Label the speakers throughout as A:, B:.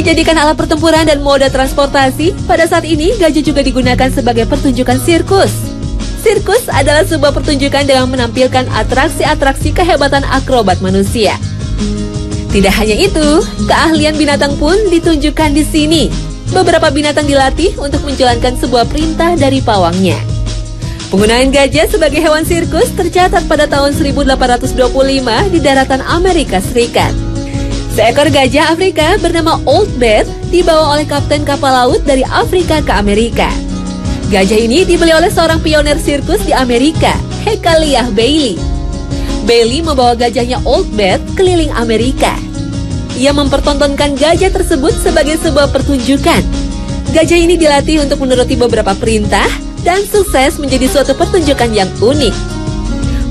A: Dijadikan alat pertempuran dan moda transportasi, pada saat ini gajah juga digunakan sebagai pertunjukan sirkus. Sirkus adalah sebuah pertunjukan dengan menampilkan atraksi-atraksi kehebatan akrobat manusia. Tidak hanya itu, keahlian binatang pun ditunjukkan di sini. Beberapa binatang dilatih untuk menjalankan sebuah perintah dari pawangnya. Penggunaan gajah sebagai hewan sirkus tercatat pada tahun 1825 di daratan Amerika Serikat. Seekor gajah Afrika bernama Old Bear dibawa oleh kapten kapal laut dari Afrika ke Amerika. Gajah ini dibeli oleh seorang pionir sirkus di Amerika, Hekaliah Bailey. Bailey membawa gajahnya Old Bear keliling Amerika. Ia mempertontonkan gajah tersebut sebagai sebuah pertunjukan. Gajah ini dilatih untuk menuruti beberapa perintah dan sukses menjadi suatu pertunjukan yang unik.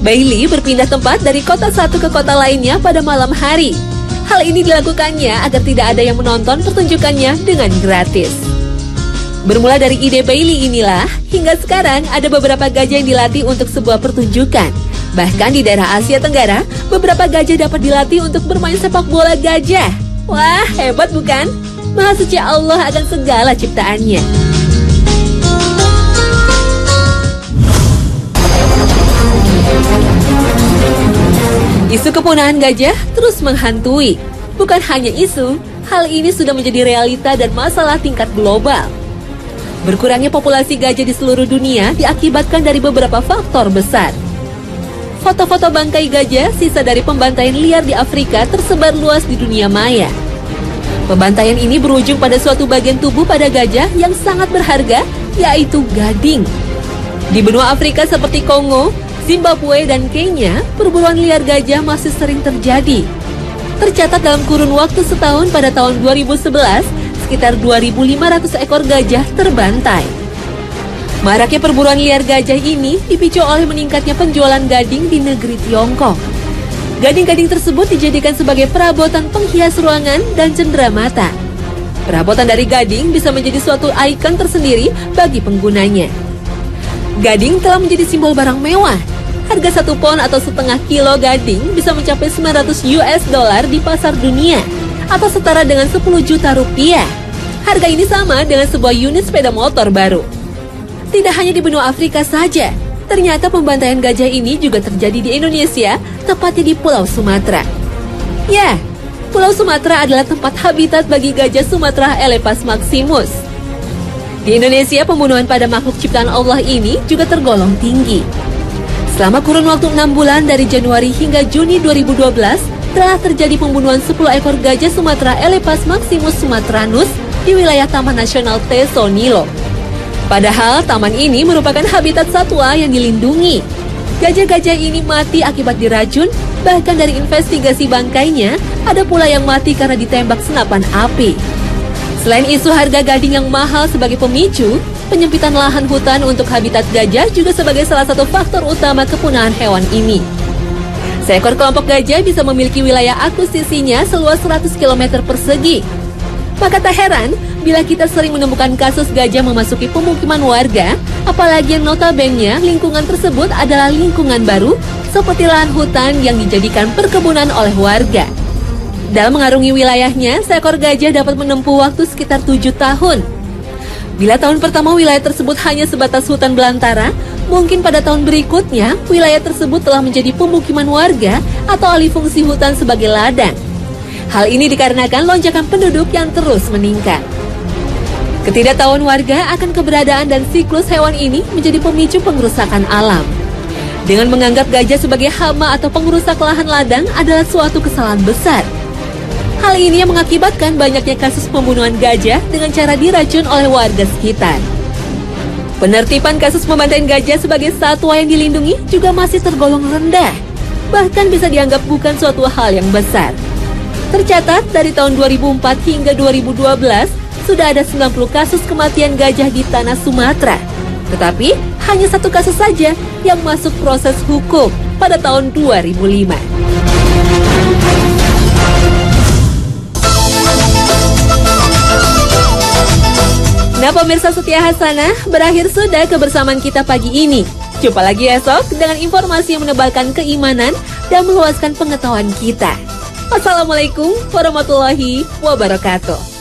A: Bailey berpindah tempat dari kota satu ke kota lainnya pada malam hari. Hal ini dilakukannya agar tidak ada yang menonton pertunjukannya dengan gratis. Bermula dari ide Bailey inilah, hingga sekarang ada beberapa gajah yang dilatih untuk sebuah pertunjukan. Bahkan di daerah Asia Tenggara, beberapa gajah dapat dilatih untuk bermain sepak bola gajah. Wah, hebat bukan? Maha suci Allah akan segala ciptaannya. Isu kepunahan gajah terus menghantui. Bukan hanya isu, hal ini sudah menjadi realita dan masalah tingkat global. Berkurangnya populasi gajah di seluruh dunia diakibatkan dari beberapa faktor besar. Foto-foto bangkai gajah sisa dari pembantaian liar di Afrika tersebar luas di dunia maya. Pembantaian ini berujung pada suatu bagian tubuh pada gajah yang sangat berharga, yaitu gading. Di benua Afrika seperti Kongo, Zimbabwe, dan Kenya, perburuan liar gajah masih sering terjadi. Tercatat dalam kurun waktu setahun pada tahun 2011, sekitar 2.500 ekor gajah terbantai. Maraknya perburuan liar gajah ini dipicu oleh meningkatnya penjualan gading di negeri Tiongkok. Gading-gading tersebut dijadikan sebagai perabotan penghias ruangan dan cenderamata. Perabotan dari gading bisa menjadi suatu ikon tersendiri bagi penggunanya. Gading telah menjadi simbol barang mewah. Harga 1 pon atau setengah kilo gading bisa mencapai $900 di pasar dunia, atau setara dengan 10 juta rupiah. Harga ini sama dengan sebuah unit sepeda motor baru. Tidak hanya di benua Afrika saja, ternyata pembantaian gajah ini juga terjadi di Indonesia, tepatnya di Pulau Sumatera. Ya, Pulau Sumatera adalah tempat habitat bagi gajah Sumatera Elephas maximus. Di Indonesia, pembunuhan pada makhluk ciptaan Allah ini juga tergolong tinggi. Selama kurun waktu 6 bulan dari Januari hingga Juni 2012, telah terjadi pembunuhan 10 ekor gajah Sumatera Elephas maximus sumatranus di wilayah Taman Nasional Teso Nilo. Padahal taman ini merupakan habitat satwa yang dilindungi. Gajah-gajah ini mati akibat diracun, bahkan dari investigasi bangkainya, ada pula yang mati karena ditembak senapan api. Selain isu harga gading yang mahal sebagai pemicu, penyempitan lahan hutan untuk habitat gajah juga sebagai salah satu faktor utama kepunahan hewan ini. Seekor kelompok gajah bisa memiliki wilayah akuisisinya seluas 100 km persegi. Maka tak heran bila kita sering menemukan kasus gajah memasuki pemukiman warga, apalagi yang notabene lingkungan tersebut adalah lingkungan baru seperti lahan hutan yang dijadikan perkebunan oleh warga. Dalam mengarungi wilayahnya, seekor gajah dapat menempuh waktu sekitar 7 tahun. Bila tahun pertama wilayah tersebut hanya sebatas hutan belantara, mungkin pada tahun berikutnya wilayah tersebut telah menjadi pemukiman warga atau alih fungsi hutan sebagai ladang. Hal ini dikarenakan lonjakan penduduk yang terus meningkat. Ketidaktahuan warga akan keberadaan dan siklus hewan ini menjadi pemicu pengrusakan alam. Dengan menganggap gajah sebagai hama atau pengrusak lahan ladang adalah suatu kesalahan besar. Hal ini yang mengakibatkan banyaknya kasus pembunuhan gajah dengan cara diracun oleh warga sekitar. Penertiban kasus pembantaian gajah sebagai satwa yang dilindungi juga masih tergolong rendah. Bahkan bisa dianggap bukan suatu hal yang besar. Tercatat dari tahun 2004 hingga 2012, sudah ada 90 kasus kematian gajah di tanah Sumatera. Tetapi hanya 1 kasus saja yang masuk proses hukum pada tahun 2005. Nah pemirsa setia Hasanah, berakhir sudah kebersamaan kita pagi ini. Jumpa lagi esok dengan informasi yang menebalkan keimanan dan meluaskan pengetahuan kita. Wassalamualaikum warahmatullahi wabarakatuh.